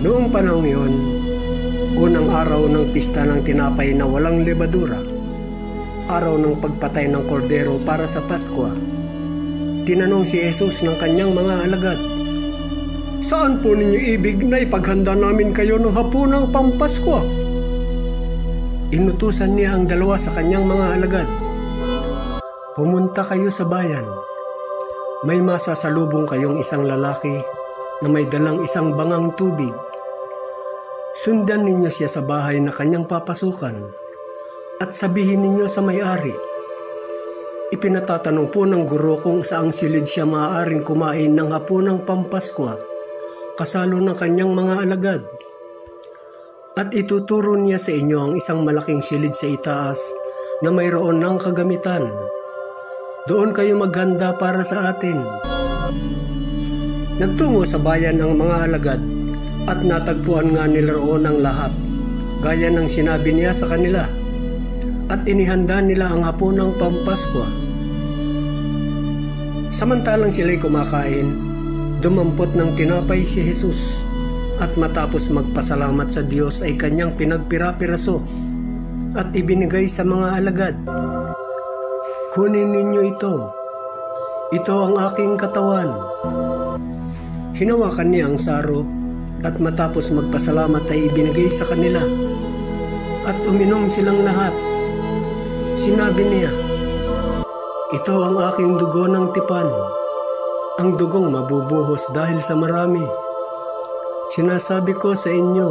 Noong panahong iyon, unang araw ng pista ng tinapay na walang lebadura, araw ng pagpatay ng kordero para sa Pasko, tinanong si Jesus ng kanyang mga alagad, "Saan po ninyo ibig na ipaghanda namin kayo ng hapunang Pampasko?" Inutusan niya ang dalawa sa kanyang mga alagad, "Pumunta kayo sa bayan. May masasalubong kayong isang lalaki na may dalang isang bangang tubig. Sundan ninyo siya sa bahay na kanyang papasukan at sabihin ninyo sa may-ari, ipinatatanong po ng guro kung saang silid siya maaaring kumain ng hapunang Pampasko kasalo ng kanyang mga alagad. At ituturo niya sa inyo ang isang malaking silid sa itaas na mayroon ng kagamitan. Doon kayo maghanda para sa atin." Nagtungo sa bayan ang mga alagad at natagpuan nga nila roon ang lahat, gaya ng sinabi niya sa kanila, at inihanda nila ang hapunang Pampasko. Samantalang sila'y kumakain, dumampot ng tinapay si Jesus, at matapos magpasalamat sa Diyos ay kanyang pinagpira-piraso at ibinigay sa mga alagad. "Kunin ninyo ito. Ito ang aking katawan." Hinawakan niya ang saro at matapos magpasalamat ay ibinigay sa kanila at uminom silang lahat. Sinabi niya, "Ito ang aking dugo ng tipan, ang dugong mabubuhos dahil sa marami. Sinasabi ko sa inyo,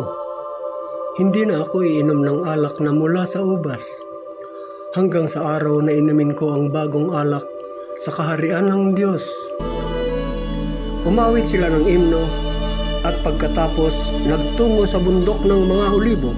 hindi na ako iinom ng alak na mula sa ubas, hanggang sa araw na inumin ko ang bagong alak sa kaharian ng Diyos." Umawit sila ng himno at pagkatapos nagtungo sa bundok ng mga Olibo.